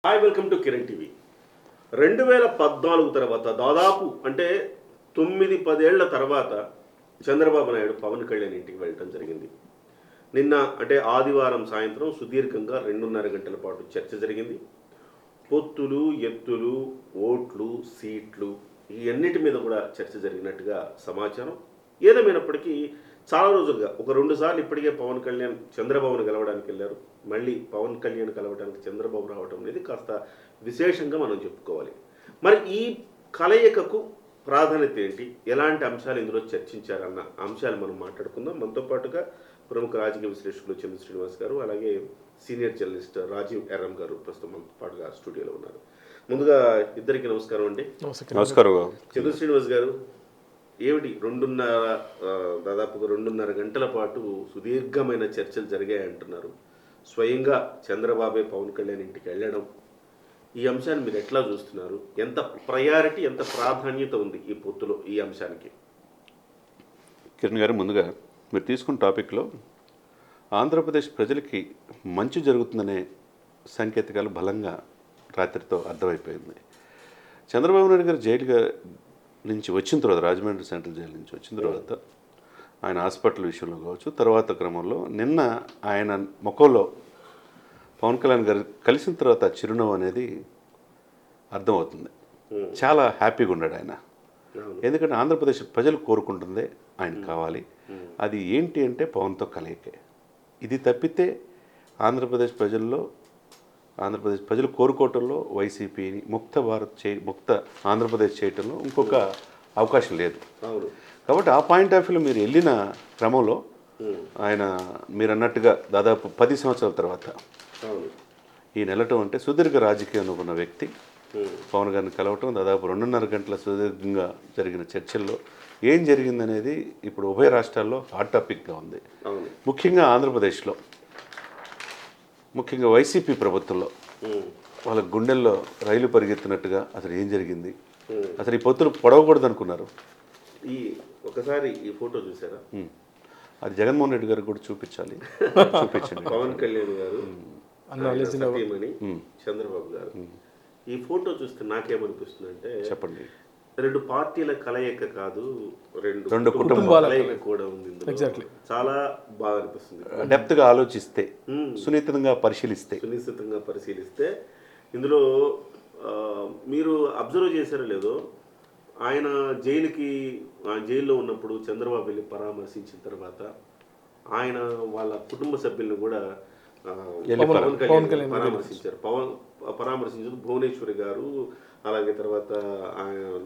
Hi welcome to Kiran TV. 2014 తర్వాత దాదాపు అంటే 9-10 ఏళ్ల తర్వాత చంద్రబాబు నాయుడు పవన్ కళ్యాణ్ ఇంటికి వెళ్ళటం జరిగింది. నిన్న అంటే ఆదివారం సాయంత్రం సుదీర్ఘంగా 2.5 గంటల పాటు చర్చ జరిగింది. పొత్తులు, ఎత్తులు, ఓట్లు, సీట్లు ఈ అన్నిటి మీద కూడా చర్చ జరిగినట్టుగా సమాచారం. ఏదేమైనప్పటికీ చాలా రోజులుగా ఒక 2 సార్లు ఇప్పటికే పవన్ కళ్యాణ్ చంద్రబాబును కలవడానికి వెళ్ళారు. మళ్ళీ పవన్ కళ్యాణ్ కలవడానికి చంద్రబాబు రావడం అనేది కాస్త విశేషంగా మనం చెప్పుకోవాలి. మరి ఈ కలయికకు ప్రాధాన్యత ఏంటి, ఎలాంటి అంశాలు ఇందులో చర్చించారన్న అంశాలు మనం మాట్లాడుకుందాం. మనతో పాటుగా ప్రముఖ రాజకీయ విశ్లేషకులు చంద్ర శ్రీనివాస్ గారు, అలాగే సీనియర్ జర్నలిస్ట్ రాజీవ్ ఎర్రం గారు ప్రస్తుతం మనతో పాటుగా స్టూడియోలో ఉన్నారు. ముందుగా ఇద్దరికి నమస్కారం అండి. నమస్కారం. చంద్ర శ్రీనివాస్ గారు, ఏమిటి దాదాపుగా 2.5 గంటల పాటు సుదీర్ఘమైన చర్చలు జరిగాయి అంటున్నారు. స్వయంగా చంద్రబాబే పవన్ కళ్యాణ్ ఇంటికి వెళ్ళడం, ఈ అంశాన్ని మీరు ఎట్లా చూస్తున్నారు? ఎంత ప్రయారిటీ, ఎంత ప్రాధాన్యత ఉంది ఈ పొత్తులో ఈ అంశానికి? కిరణ్ గారు, ముందుగా మీరు తీసుకున్న టాపిక్లో ఆంధ్రప్రదేశ్ ప్రజలకి మంచి జరుగుతుందనే సంకేతాలు బలంగా రాత్రితో అర్థమైపోయింది. చంద్రబాబు నాయుడు గారు జైలు నుంచి వచ్చిన తర్వాత, రాజమండ్రి సెంట్రల్ జైలు నుంచి వచ్చిన తర్వాత ఆయన హాస్పిటల్ విషయంలో కావచ్చు, తర్వాత క్రమంలో నిన్న ఆయన ముఖంలో పవన్ కళ్యాణ్ గారు కలిసిన తర్వాత చిరునవ్వు అనేది అర్థమవుతుంది. చాలా హ్యాపీగా ఉన్నాడు ఆయన. ఎందుకంటే ఆంధ్రప్రదేశ్ ప్రజలు కోరుకుంటుందే ఆయన కావాలి. అది ఏంటి అంటే పవన్తో కలయికే. ఇది తప్పితే ఆంధ్రప్రదేశ్ ప్రజలు కోరుకోవటంలో వైసీపీని ముక్త ఆంధ్రప్రదేశ్ చేయటంలో ఇంకొక అవకాశం లేదు. కాబట్టి ఆ పాయింట్ ఆఫ్ వ్యూలో మీరు వెళ్ళిన క్రమంలో ఆయన మీరు అన్నట్టుగా దాదాపు 10 సంవత్సరాల తర్వాత ఈయన వెళ్ళటం అంటే సుదీర్ఘ రాజకీయం అనుకున్న వ్యక్తి పవన్ గారిని కలవటం, దాదాపు 2.5 గంటల సుదీర్ఘంగా జరిగిన చర్చల్లో ఏం జరిగిందనేది ఇప్పుడు ఉభయ రాష్ట్రాల్లో హాట్ టాపిక్గా ఉంది. ముఖ్యంగా ఆంధ్రప్రదేశ్లో, ముఖ్యంగా వైసీపీ ప్రభుత్వంలో వాళ్ళ గుండెల్లో రైలు పరిగెత్తినట్టుగా అసలు ఏం జరిగింది, అసలు ఈ పొత్తులు పొడవకూడదు అనుకున్నారు. ఒకసారి ఈ ఫోటో చూసారా? అది జగన్మోహన్ రెడ్డి గారికి కూడా చూపించండి. పవన్ కళ్యాణ్ గారు, సతీమణి చంద్రబాబు గారు. ఈ ఫోటో చూస్తే నాకేమనిపిస్తుంది అంటే, చెప్పండి, 2 పార్టీల కలయిక కాదు, 2 కుటుంబాల కలయిక కూడా ఉంది. చాలా బాగా అనిపిస్తుంది. డెప్త్గా ఆలోచిస్తే, సున్నితంగా పరిశీలిస్తే ఇందులో మీరు అబ్జర్వ్ చేశారో లేదో, ఆయన జైల్లో ఉన్నప్పుడు చంద్రబాబు వెళ్ళి పరామర్శించిన తర్వాత ఆయన వాళ్ళ కుటుంబ సభ్యులను కూడా పవన్ కళ్యాణ్ పరామర్శించారు. భువనేశ్వరి గారు, అలాగే తర్వాత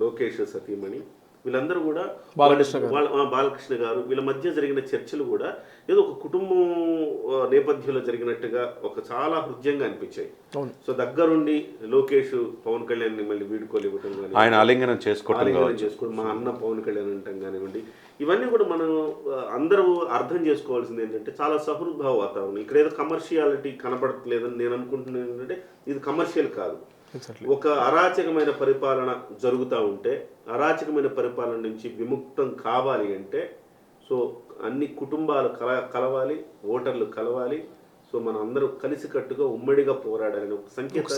లోకేష్ సతీమణి, వీళ్ళందరూ కూడా బాలకృష్ణ గారు, వీళ్ళ మధ్య జరిగిన చర్చలు కూడా ఏదో ఒక కుటుంబం నేపథ్యంలో జరిగినట్టుగా ఒక చాలా హృదయంగా అనిపించాయి. సో దగ్గరుండి లోకేష్ పవన్ కళ్యాణ్ మళ్ళీ వీడుకోలు ఇవ్వటం కానీ, ఆయన ఆలింగనం చేసుకోవడం, మా అన్న పవన్ కళ్యాణ్ అంటాం కానివ్వండి, ఇవన్నీ కూడా మనం అందరూ అర్థం చేసుకోవాల్సింది ఏంటంటే చాలా సహృద్భావ వాతావరణం. ఇక్కడ ఏదో కమర్షియాలిటీ కనబడట్లేదని నేను అనుకుంటున్నాను. ఏంటంటే ఇది కమర్షియల్ కాదు. ఒక అరాచకమైన పరిపాలన జరుగుతూ ఉంటే, అరాచకమైన పరిపాలన నుంచి విముక్తం కావాలి అంటే సో అన్ని కుటుంబాలు కలవాలి, ఓటర్లు కలవాలి. సో మనం అందరూ కలిసికట్టుగా ఉమ్మడిగా పోరాడాలని ఒక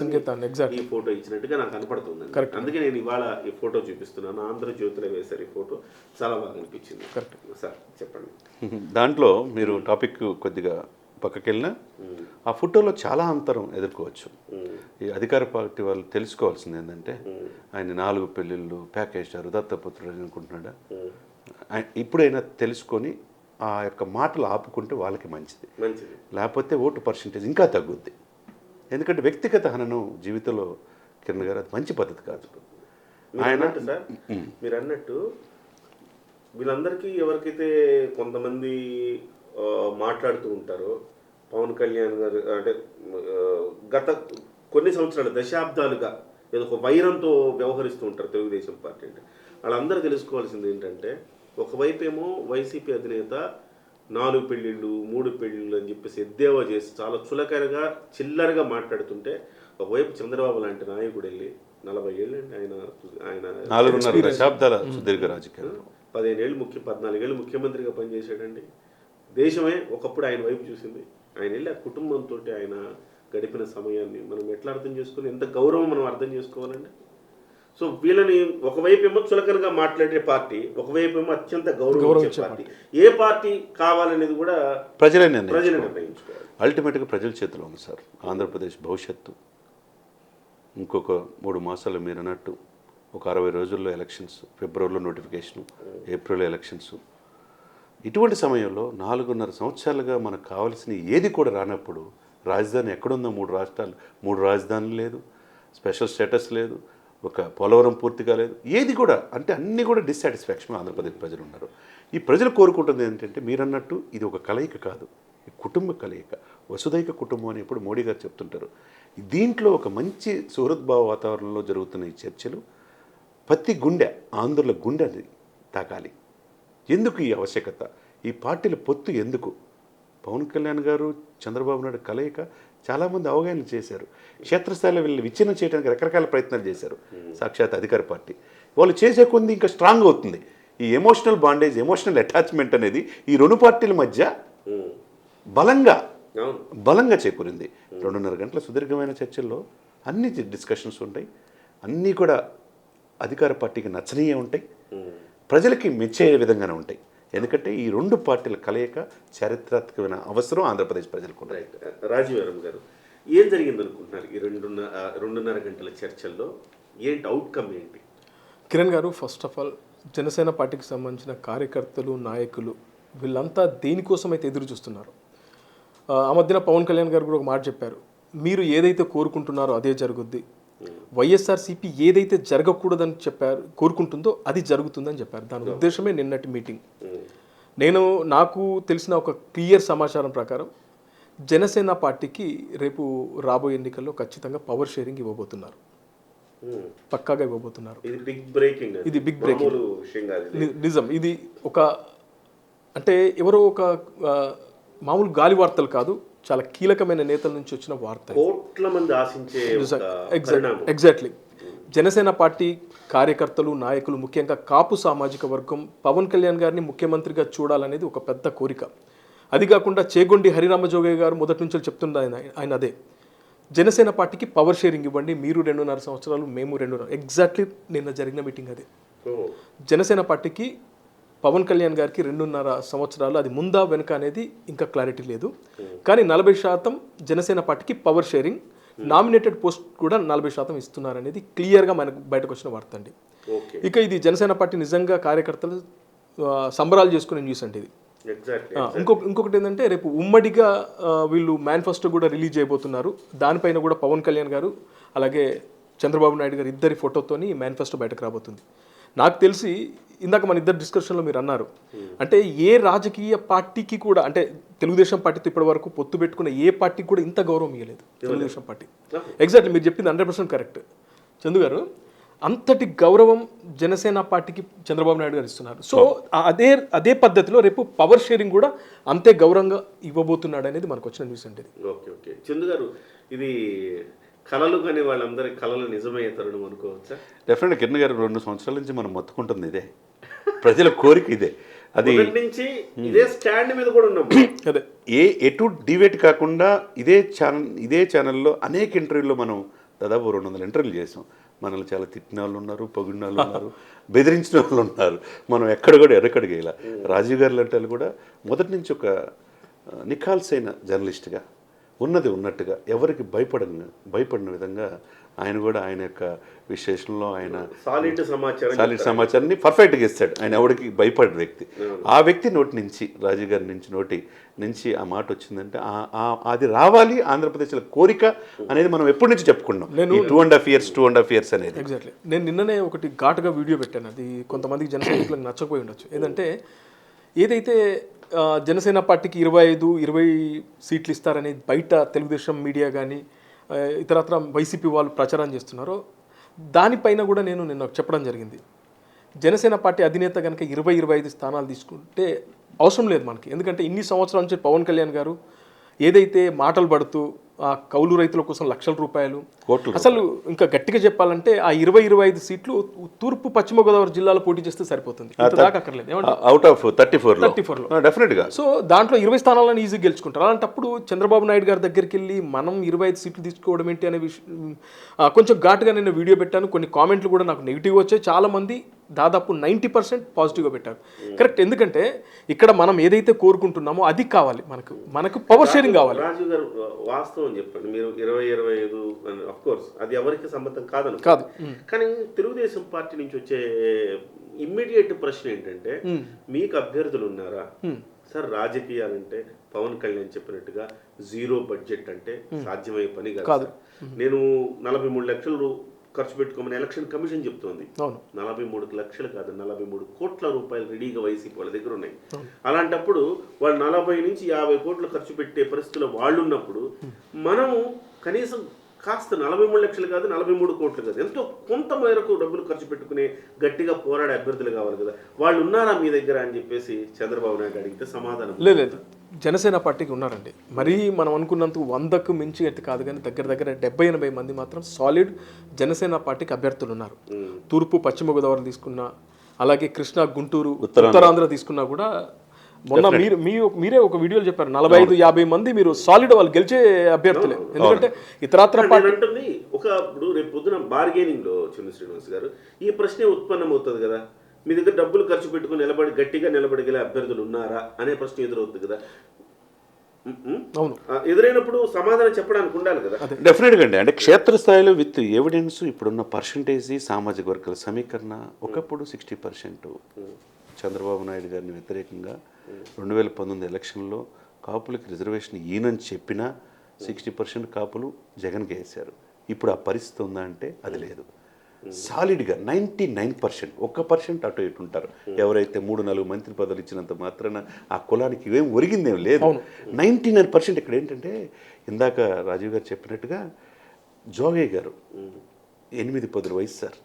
సంకేతాన్ని ఈ ఫోటో ఇచ్చినట్టుగా నాకు కనపడుతుంది. అందుకే నేను ఇవాళ ఈ ఫోటో చూపిస్తున్నాను. ఆంధ్రజ్యోతిలో వేశారు ఈ ఫోటో, చాలా బాగా అనిపించింది. సార్ చెప్పండి. దాంట్లో మీరు టాపిక్ కొద్దిగా పక్కకెళ్ళినా ఆ ఫోటోలో చాలా అంతరం ఎదుర్కోవచ్చు. ఈ అధికార పార్టీ వాళ్ళు తెలుసుకోవాల్సింది ఏంటంటే, ఆయన 4 పెళ్ళిళ్ళు ప్యాకేజ్ దత్తపుత్రుడు అనుకుంటున్నాడా, ఇప్పుడైనా తెలుసుకొని ఆ యొక్క మాటలు ఆపుకుంటే వాళ్ళకి మంచిది. లేకపోతే ఓటు పర్సెంటేజ్ ఇంకా తగ్గుద్ది. ఎందుకంటే వ్యక్తిగత హననం జీవితంలో కిరణ్ గారు అది మంచి పద్ధతి కాదు. మీరు అన్నట్టు వీళ్ళందరికీ ఎవరికైతే కొంతమంది మాట్లాడుతూ ఉంటారో, పవన్ కళ్యాణ్ గారు అంటే గత కొన్ని సంవత్సరాలు, దశాబ్దాలుగా ఏదో ఒక వైరంతో వ్యవహరిస్తూ ఉంటారు తెలుగుదేశం పార్టీ అంటే. వాళ్ళందరూ తెలుసుకోవాల్సింది ఏంటంటే, ఒకవైపు ఏమో వైసీపీ అధినేత 4 పెళ్ళిళ్ళు 3 పెళ్ళిళ్ళు అని చెప్పేసి ఎద్దేవా చేసి చాలా చులకరగా చిల్లరగా మాట్లాడుతుంటే, ఒకవైపు చంద్రబాబు లాంటి నాయకుడు వెళ్ళి 40 ఏళ్ళు ఆయన 4.5 దశాబ్దాల సుదీర్ఘ రాజకీయాలు, 15 ఏళ్ళు 14 ఏళ్ళు ముఖ్యమంత్రిగా పనిచేశాడండి. దేశమే ఒకప్పుడు ఆయన వైపు చూసింది. ఆయన వెళ్ళి ఆ కుటుంబంతో ఆయన గడిపిన సమయాన్ని మనం ఎట్లా అర్థం చేసుకుని ఎంత గౌరవం మనం అర్థం చేసుకోవాలండి. సో వీళ్ళని ఒకవైపు ఏమో చులకనగా మాట్లాడే పార్టీ, ఒకవైపు ఏమో అత్యంత గౌరవించే పార్టీ. ఏ పార్టీ కావాలనేది కూడా ప్రజలే నిర్ణయించుకోవాలి. అల్టిమేట్గా ప్రజల చేతిలో ఉంది సార్ ఆంధ్రప్రదేశ్ భవిష్యత్తు. ఇంకొక 3 మాసాలు మీరు అన్నట్టు ఒక 60 రోజుల్లో ఎలక్షన్స్, ఫిబ్రవరిలో నోటిఫికేషను, ఏప్రిల్లో ఎలక్షన్స్. ఇటువంటి సమయంలో 4.5 సంవత్సరాలుగా మనకు కావాల్సిన ఏది కూడా రానప్పుడు రాజధాని ఎక్కడుందో 3 రాష్ట్రాలు, 3 రాజధానులు లేదు, స్పెషల్ స్టేటస్ లేదు, ఒక పోలవరం పూర్తి కాలేదు, ఏది కూడా అంటే అన్నీ కూడా డిస్సాటిస్ఫాక్షన్ ఆంధ్రప్రదేశ్ ప్రజలు ఉన్నారు. ఈ ప్రజలు కోరుకుంటుంది ఏంటంటే మీరన్నట్టు ఇది ఒక కలయిక కాదు, ఈ కుటుంబ కలయిక, వసుదైక కుటుంబం అని ఎప్పుడు మోడీ గారు చెప్తుంటారు. దీంట్లో ఒక మంచి సుహృద్భావ వాతావరణంలో జరుగుతున్న ఈ చర్చలు ప్రతి గుండె ఆంధ్రుల గుండె అది తాకాలి. ఎందుకు ఈ ఆవశ్యకత, ఈ పార్టీల పొత్తు ఎందుకు? పవన్ కళ్యాణ్ గారు చంద్రబాబు నాయుడు కలయిక చాలామంది అవగాహన చేశారు. క్షేత్రస్థాయిలో వీళ్ళు విచ్ఛిన్నం చేయడానికి రకరకాల ప్రయత్నాలు చేశారు. సాక్షాత్ అధికార పార్టీ వాళ్ళు చేసే కొంది ఇంకా స్ట్రాంగ్ అవుతుంది. ఈ ఎమోషనల్ బాండేజ్, ఎమోషనల్ అటాచ్మెంట్ అనేది ఈ 2 పార్టీల మధ్య బలంగా చేకూరింది. 2.5 గంటల సుదీర్ఘమైన చర్చల్లో అన్ని డిస్కషన్స్ ఉంటాయి, అన్నీ కూడా అధికార పార్టీకి నచ్చనీయే ఉంటాయి, ప్రజలకి మెచ్చే విధంగానే ఉంటాయి. ఎందుకంటే ఈ 2 పార్టీల కలయిక చారిత్రాత్మకమైన అవసరం ఆంధ్రప్రదేశ్ ప్రజలకు. రాజీవరం గారు, ఏం జరిగింది అనుకుంటున్నారు ఈ 2.5 గంటల చర్చల్లో? ఏంటి అవుట్కమ్ ఏంటి? కిరణ్ గారు, ఫస్ట్ ఆఫ్ ఆల్ జనసేన పార్టీకి సంబంధించిన కార్యకర్తలు, నాయకులు వీళ్ళంతా దేనికోసం అయితే ఎదురు చూస్తున్నారు. ఆ మధ్యన పవన్ కళ్యాణ్ గారు కూడా ఒక మాట చెప్పారు, మీరు ఏదైతే కోరుకుంటున్నారో అదే జరుగుద్ది, వైఎస్ఆర్సీపీ ఏదైతే జరగకూడదని చెప్పారు కోరుకుంటుందో అది జరుగుతుందని చెప్పారు. దాని ఉద్దేశమే నిన్నటి మీటింగ్. నాకు తెలిసిన ఒక క్లియర్ సమాచారం ప్రకారం జనసేన పార్టీకి రేపు రాబోయే ఎన్నికల్లో ఖచ్చితంగా పవర్ షేరింగ్ ఇవ్వబోతున్నారు, పక్కాగా ఇవ్వబోతున్నారు. ఇది బిగ్ బ్రేకింగ్ నిజం. ఇది ఒక అంటే ఎవరో ఒక మామూలు గాలి వార్తలు కాదు, చాలా కీలకమైన నేతల నుంచి వచ్చిన వార్త. కోట్ల మంది ఆశించే ఎగ్జాక్ట్లీ. జనసేన పార్టీ కార్యకర్తలు, నాయకులు, ముఖ్యంగా కాపు సామాజిక వర్గం పవన్ కళ్యాణ్ గారిని ముఖ్యమంత్రిగా చూడాలనేది ఒక పెద్ద కోరిక. అది కాకుండా చేగొండి హరిరామజోగయ్య గారు మొదటి నుంచి చెప్తున్న ఆయన అదే, జనసేన పార్టీకి పవర్ షేరింగ్ ఇవ్వండి, మీరు 2.5 సంవత్సరాలు, మేము 2.5. ఎగ్జాక్ట్లీ నిన్న జరిగిన మీటింగ్ అదే. జనసేన పార్టీకి పవన్ కళ్యాణ్ గారికి 2.5 సంవత్సరాలు, అది ముందా వెనుక అనేది ఇంకా క్లారిటీ లేదు. కానీ 40% జనసేన పార్టీకి పవర్ షేరింగ్, నామినేటెడ్ పోస్ట్ కూడా 40% ఇస్తున్నారనేది క్లియర్గా మనకు బయటకు వచ్చిన వార్త అండి. ఇక ఇది జనసేన పార్టీ నిజంగా కార్యకర్తలు సంబరాలు చేసుకునే న్యూస్ అండి ఇది. ఇంకొకటి ఏంటంటే రేపు ఉమ్మడిగా వీళ్ళు మేనిఫెస్టో కూడా రిలీజ్ చేయబోతున్నారు. దానిపైన కూడా పవన్ కళ్యాణ్ గారు అలాగే చంద్రబాబు నాయుడు గారు ఇద్దరి ఫోటోతోని మేనిఫెస్టో బయటకు రాబోతుంది. నాకు తెలిసి ఇందాక మన ఇద్దరు డిస్కషన్లో మీరు అన్నారు, అంటే ఏ రాజకీయ పార్టీకి కూడా, అంటే తెలుగుదేశం పార్టీతో ఇప్పటి వరకు పొత్తు పెట్టుకున్న ఏ పార్టీకి కూడా ఇంత గౌరవం ఇవ్వలేదు తెలుగుదేశం పార్టీ. ఎగ్జాక్ట్లీ మీరు చెప్పింది 100% కరెక్ట్ చందు గారు. అంతటి గౌరవం జనసేన పార్టీకి చంద్రబాబు నాయుడు గారు ఇస్తున్నారు. సో అదే పద్ధతిలో రేపు పవర్ షేరింగ్ కూడా అంతే గౌరవంగా ఇవ్వబోతున్నాడు అనేది మనకు వచ్చిన న్యూస్ అంటే. ఓకే చందు గారు, ఇది కళలు కానీ వాళ్ళందరి కళలు నిజమయ్యే తరుణం అనుకోవచ్చా? డెఫినెట్గా కిరణ్ గారు 2 సంవత్సరాల నుంచి మనం మొత్తుకుంటుంది ఇదే, ప్రజల కోరిక ఇదే. అది నుంచి ఇదే స్టాండ్ మీద కూడా ఉన్నాం. అదే ఎటు డివేట్ కాకుండా ఇదే ఛానల్లో అనేక ఇంటర్వ్యూల్లో మనం దాదాపు 200 ఇంటర్వ్యూలు చేసాం. మనల్ని చాలా తిట్టిన వాళ్ళు ఉన్నారు, పొగిడిన వాళ్ళు ఉన్నారు, బెదిరించిన వాళ్ళు ఉన్నారు. మనం ఎక్కడ కూడా ఎరకడిగేలా. రాజీవ్ గారు లాంటి వాళ్ళు కూడా మొదటి నుంచి ఒక నిఖాల్సైన జర్నలిస్ట్గా ఉన్నది ఉన్నట్టుగా ఎవరికి భయపడిన విధంగా ఆయన కూడా ఆయన యొక్క విశ్లేషణలో ఆయన సాలిడ్ సమాచారాన్ని పర్ఫెక్ట్గా ఇస్తాడు. ఆయన ఎవరికి భయపడే వ్యక్తి. ఆ వ్యక్తి నోటి నుంచి, రాజీవ్ గారి నోటి నుంచి ఆ మాట వచ్చిందంటే అది రావాలి ఆంధ్రప్రదేశ్లో కోరిక అనేది మనం ఎప్పటి నుంచి చెప్పుకున్నాం. 2.5 years అనేది. ఎగ్జాక్ట్లీ. నేను నిన్ననే ఒకటి ఘాటుగా వీడియో పెట్టాను, అది కొంతమందికి జనసైనికులకు నచ్చకపోయి ఉండొచ్చు. ఏదంటే ఏదైతే జనసేన పార్టీకి 25-20 సీట్లు ఇస్తారని బయట తెలుగుదేశం మీడియా కానీ ఇతరత్ర వైసీపీ వాళ్ళు ప్రచారం చేస్తున్నారో దానిపైన కూడా నేను నిన్న చెప్పడం జరిగింది. జనసేన పార్టీ అధినేత కనుక 20-25 స్థానాలు తీసుకుంటే అవసరం లేదు మనకి. ఎందుకంటే ఇన్ని సంవత్సరాల నుంచి పవన్ కళ్యాణ్ గారు ఏదైతే మాటలు పడుతూ ఆ కౌలు రైతుల కోసం లక్షల రూపాయలు, కోట్లు అసలు ఇంకా గట్టిగా చెప్పాలంటే ఆ 20-25 సీట్లు తూర్పు పశ్చిమ గోదావరి జిల్లాలో పోటీ చేస్తే సరిపోతుంది, దాకా అక్కర్లేదు. అవుట్ ఆఫ్ 34లో డెఫినెట్గా. సో దాంట్లో 20 స్థానాలను ఈజీగా గెలుచుకుంటారు. అలాంటప్పుడు చంద్రబాబు నాయుడు గారి దగ్గరికి వెళ్ళి మనం 25 సీట్లు తీసుకోవడం ఏంటి అనే విషయం కొంచెం ఘాటుగా నేను వీడియో పెట్టాను. కొన్ని కామెంట్లు కూడా నాకు నెగిటివ్ వచ్చాయి. చాలా మంది దాదాపు 90% పాజిటివ్గా పెట్టారు. కరెక్ట్, ఎందుకంటే ఇక్కడ మనం ఏదైతే కోరుకుంటున్నామో అది కావాలి, మనకు పవర్ షేరింగ్ కావాలి. రాజు గారు వాస్తవం చెప్పండి, మీరు 20-25 ఆఫ్ కోర్స్ అది ఎవరికి సమ్మతం కాదు. కానీ తెలుగుదేశం పార్టీ నుంచి వచ్చే ఇమ్మీడియట్ ప్రశ్న ఏంటంటే మీకు అభ్యర్థులు ఉన్నారా సార్? రాజకీయాలంటే పవన్ కళ్యాణ్ చెప్పినట్టుగా జీరో బడ్జెట్ అంటే సాధ్యమయ్యే పని కాదు. నేను 43 లక్షలు ఖర్చు పెట్టుకోమని ఎలక్షన్ కమిషన్ చెప్తోంది. 43 లక్షలు కాదు, 43 కోట్ల రూపాయలు రెడీగా వైసీపీ వాళ్ళ దగ్గర ఉన్నాయి. అలాంటప్పుడు వాళ్ళు 40 నుంచి 50 కోట్లు ఖర్చు పెట్టే పరిస్థితుల్లో వాళ్ళు ఉన్నప్పుడు మనం కనీసం కాస్త 43 లక్షలు కాదు, 43 కోట్లు కాదు, ఎంతో కొంత మేరకు డబ్బులు ఖర్చు పెట్టుకునే గట్టిగా పోరాడే అభ్యర్థులు కావాలి కదా. వాళ్ళు ఉన్నారా మీ దగ్గర అని చెప్పేసి చంద్రబాబు నాయుడు అడిగితే సమాధానం లేదు, జనసేన పార్టీకి ఉన్నారండి. మరీ మనం అనుకున్నందుకు 100కు మించి అయితే కాదు, కానీ దగ్గర 70-80 మంది మాత్రం సాలిడ్ జనసేన పార్టీకి అభ్యర్థులు ఉన్నారు. తూర్పు పశ్చిమ గోదావరి తీసుకున్నా, అలాగే కృష్ణా, గుంటూరు, ఉత్తరాంధ్ర తీసుకున్నా కూడా మొన్న మీరే ఒక వీడియోలో చెప్పారు 45-50 మంది మీరు సాలిడ్ వాళ్ళు గెలిచే అభ్యర్థులే. ఎందుకంటే ఇతరత్ర పార్టీ అంటుంది ఇప్పుడు రేపు పొద్దున బార్గెనింగ్ లో చిన్న శ్రీనివాస్ గారు ఈ ప్రశ్నే ఉత్పన్నం అవుతుంది కదా, మీ దగ్గర డబ్బులు ఖర్చు పెట్టుకుని గట్టిగా నిలబడగలే అభ్యర్థులు ఉన్నారా అనే ప్రశ్న ఎదురవుతుంది కదా. అవును, ఎదురైనప్పుడు సమాధానం చెప్పడానికి ఉండాలి కదా. డెఫినెట్గా అండి. అంటే క్షేత్రస్థాయిలో విత్ ఎవిడెన్స్ ఇప్పుడున్న పర్సంటేజ్ సామాజిక వర్గాల సమీకరణ ఒకప్పుడు 60% చంద్రబాబు నాయుడు గారిని వ్యతిరేకంగా 2019 ఎలక్షన్లో కాపులకి రిజర్వేషన్ ఈయనని చెప్పినా 60% కాపులు జగన్కి వేశారు. ఇప్పుడు ఆ పరిస్థితి ఉందా అంటే అది లేదు. సాలిడ్గా 99%, 1% అటు ఇటు ఉంటారు. ఎవరైతే 3-4 మంత్రి పదవులు ఇచ్చినంత మాత్రాన ఆ కులానికి ఏం ఒరిగిందేం లేదు. 99% ఇక్కడ ఏంటంటే ఇందాక రాజీవ్ గారు చెప్పినట్టుగా జోగయ్య గారు 8 పదుల వయసు సార్,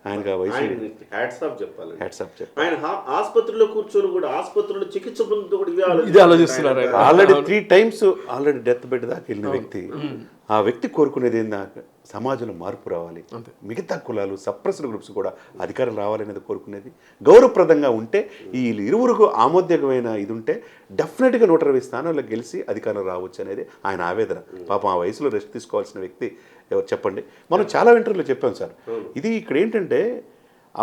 ఆయనకు ఆ వయసు ఆయన ఆసుపత్రిలో కూర్చొని కూడా ఆసుపత్రిలో చికిత్స పొందుతూ కూడా ఇదే ఆలోచిస్తున్నారు. Already 3 times already death bed దాకా వెళ్ళిన వ్యక్తి. ఆ వ్యక్తి కోరుకునేది ఏందాక సమాజంలో మార్పు రావాలి, మిగతా కులాలు సప్రెస్డ్ గ్రూప్స్ కూడా అధికారం రావాలనేది కోరుకునేది. గౌరవప్రదంగా ఉంటే ఈ ఇరువురికి ఆమోద్యకమైన ఇది ఉంటే డెఫినెట్గా 120 స్థానాల్లో గెలిచి అధికారం రావచ్చు అనేది ఆయన ఆవేదన. పాపం ఆ వయసులో రెస్ట్ తీసుకోవాల్సిన వ్యక్తి ఎవరు చెప్పండి. మనం చాలా ఇంటర్వ్యూలో చెప్పాం సార్, ఇది ఇక్కడ ఏంటంటే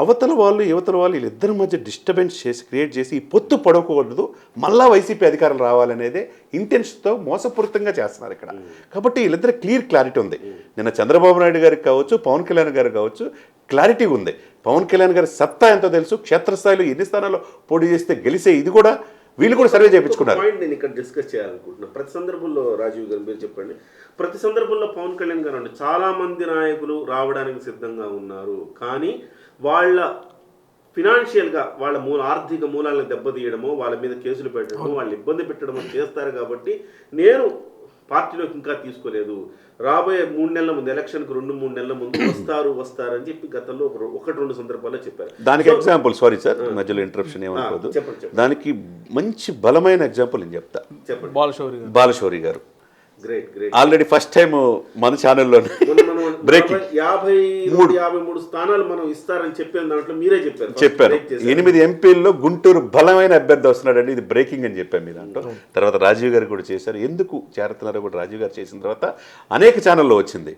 అవతల వాళ్ళు యువతల వాళ్ళు వీళ్ళిద్దరి మధ్య డిస్టర్బెన్స్ క్రియేట్ చేసి ఈ పొత్తు పడకూడదు, మళ్ళా వైసీపీ అధికారం రావాలనేదే ఇంటెన్షన్తో మోసపూరితంగా చేస్తున్నారు ఇక్కడ. కాబట్టి వీళ్ళిద్దరు క్లారిటీ ఉంది. నిన్న చంద్రబాబు నాయుడు గారికి కావచ్చు, పవన్ కళ్యాణ్ గారికి కావచ్చు క్లారిటీ ఉంది. పవన్ కళ్యాణ్ గారి సత్తా ఎంతో తెలుసు, క్షేత్రస్థాయిలో ఎన్ని స్థానాల్లో పోటీ చేస్తే గెలిసే ఇది కూడా వీళ్ళు కూడా సర్వే చేయించుకున్నారు. పాయింట్ నేను ఇక్కడ డిస్కస్ చేయాలనుకుంటున్నాను. ప్రతి సందర్భంలో రాజీవ్ గారు మీరు చెప్పండి, ప్రతి సందర్భంలో పవన్ కళ్యాణ్ గారు అంటే చాలా మంది నాయకులు రావడానికి సిద్ధంగా ఉన్నారు, కానీ వాళ్ళ ఫినాన్షియల్గా వాళ్ళ ఆర్థిక మూలాలను దెబ్బతీయడమో, వాళ్ళ మీద కేసులు పెట్టడమో, వాళ్ళు ఇబ్బంది పెట్టడమో చేస్తారు. కాబట్టి నేను పార్టీలోకి ఇంకా తీసుకోలేదు, రాబోయే 3 నెలల ముందు ఎలక్షన్కి 2-3 నెలల ముందు వస్తారని చెప్పి గతంలో 1-2 సందర్భాల్లో చెప్పారు. దానికి ఎగ్జాంపుల్, సారీ సార్ మధ్యలో ఇంటరప్షన్ ఏమనుకోదు, దానికి మంచి బలమైన ఎగ్జాంపుల్ నేను చెప్తా. చెప్పండి. బాలశౌరి గారు గ్రేట్ ఆల్రెడీ ఫస్ట్ టైం మన ఛానల్లో బ్రేకింగ్ 53 స్థానాలు మనం ఇస్తారని చెప్పిన దాంట్లో మీరే చెప్పారు 8 ఎంపీల్లో గుంటూరు బలమైన అభ్యర్థి వస్తున్నాడండి, ఇది బ్రేకింగ్ అని చెప్పాను మీ దాంట్లో. తర్వాత రాజీవ్ గారు కూడా చేశారు. ఎందుకు చేరుతున్నారో కూడా రాజీవ్ గారు చేసిన తర్వాత అనేక ఛానల్లో వచ్చింది.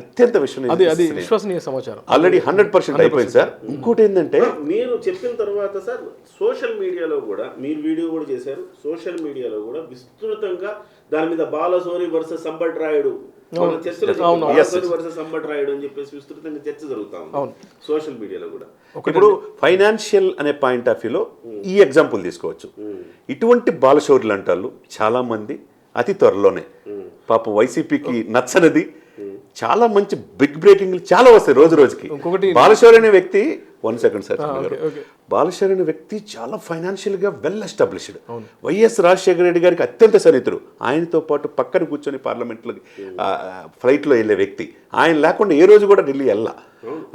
అత్యంత విశ్వసనీయ సమాచారం ఆల్రెడీ 100% అయిపోయింది సార్. ఇంకోటి ఏంటంటే మీరు చెప్పిన తర్వాత సార్ సోషల్ మీడియాలో కూడా మీరు వీడియో కూడా చేశారు, సోషల్ మీడియాలో కూడా విస్తృతంగా దాని మీద బాలశౌరి వర్సెస్ అంబటి రాయుడు వర్సెస్ అంబటి రాయుడు అని చెప్పేసి విస్తృతంగా చర్చ జరుగుతా ఉంది సోషల్ మీడియాలో కూడా. ఇప్పుడు ఫైనాన్షియల్ అనే పాయింట్ ఆఫ్ వ్యూలో ఈ ఎగ్జాంపుల్ తీసుకోవచ్చు. ఇటువంటి బాలశౌరి లాంటి చాలా మంది అతి త్వరలోనే పాపం వైసీపీకి నచ్చనిది చాలా మంచి బిగ్ బ్రేకింగ్లు చాలా వస్తాయి రోజు రోజుకి. బాలశౌరి అనే వ్యక్తి 1 సెకండ్ సార్, బాలశౌరి అనే వ్యక్తి చాలా ఫైనాన్షియల్గా well established. YS Rajasekhara Reddy గారికి అత్యంత సన్నిహితుడు. ఆయనతో పాటు పక్కన కూర్చొని పార్లమెంట్లో ఫ్లైట్లో వెళ్ళే వ్యక్తి. ఆయన లేకుండా ఏ రోజు కూడా ఢిల్లీ వెళ్ళా.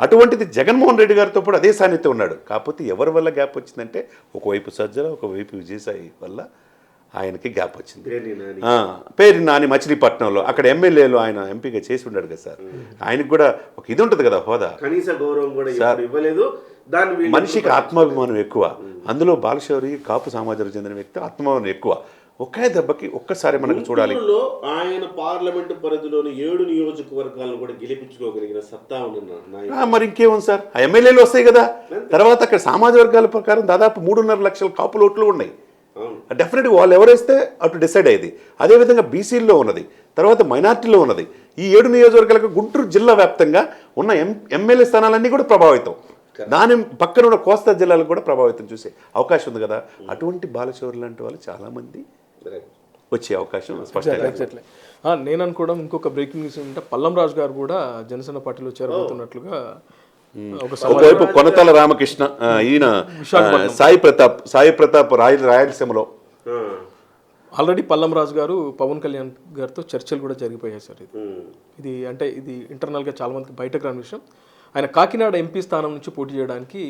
అటువంటిది జగన్మోహన్ రెడ్డి గారితో పాటు అదే సాన్నిహిత్యం ఉన్నాడు. కాకపోతే ఎవరి వల్ల గ్యాప్ వచ్చిందంటే ఒకవైపు సజ్జల, ఒకవైపు విజయసాయి వల్ల ఆయనకి గ్యాప్ వచ్చింది. పేర్ని నాని. పేరు నాని మచిలీపట్నంలో అక్కడ ఎమ్మెల్యేలు ఆయన ఎంపీగా చేసి ఉన్నాడు కదా సార్. ఆయనకు కూడా ఒక ఇది ఉంటుంది కదా హోదా, కనీస గౌరవం కూడా ఎప్పుడు ఇవ్వలేదు. దాని మనిషికి ఆత్మాభిమానం ఎక్కువ. అందులో బాలశౌరి కాపు సమాజానికి చెందిన వ్యక్తి ఆత్మాభిమానం ఎక్కువ. ఒకే దెబ్బకి ఒక్కసారి మనకు చూడాలి. ఆయన పార్లమెంటు పరిధిలోని 7 నియోజకవర్గాలను కూడా గెలిపించుకోగలిగిన సత్తా ఉన్న మరి ఇంకేముంది సార్, ఆ ఎమ్మెల్యేలు వస్తాయి కదా. తర్వాత అక్కడ సామాజిక వర్గాల ప్రకారం దాదాపు 3.5 లక్షల కాపు ఓట్లు ఉన్నాయి. డెఫినెట్గా వాళ్ళు ఎవరేస్తే అటు డిసైడ్ అయ్యేది. అదేవిధంగా బీసీల్లో ఉన్నది, తర్వాత మైనార్టీలో ఉన్నది. ఈ 7 నియోజకవర్గాలకు గుంటూరు జిల్లా వ్యాప్తంగా ఉన్న ఎమ్మెల్యే స్థానాలన్నీ కూడా ప్రభావితం. దాని పక్కన ఉన్న కోస్తా జిల్లాలకు కూడా ప్రభావితం చూసే అవకాశం ఉంది కదా. అటువంటి బాలశౌరి లాంటి వాళ్ళు చాలామంది వచ్చే అవకాశం స్పష్టంగా. నేను అనుకోవడం ఇంకొక బ్రేకింగ్ న్యూస్ ఏంటంటే పల్లం రాజు గారు కూడా జనసేన పార్టీలో చేరబోతున్నట్లుగా ఒకవైపు కొనతల రామకృష్ణ, ఈయన సాయి ప్రతాప్ రాయలసీమలో ఆల్రెడీ పల్లం రాజు గారు పవన్ కళ్యాణ్ గారితో చర్చలు కూడా జరిగిపోయాయి సార్. ఇది అంటే ఇది ఇంటర్నల్గా చాలా మందికి బయటకు రాని విషయం. ఆయన కాకినాడ ఎంపీ స్థానం నుంచి పోటీ చేయడానికి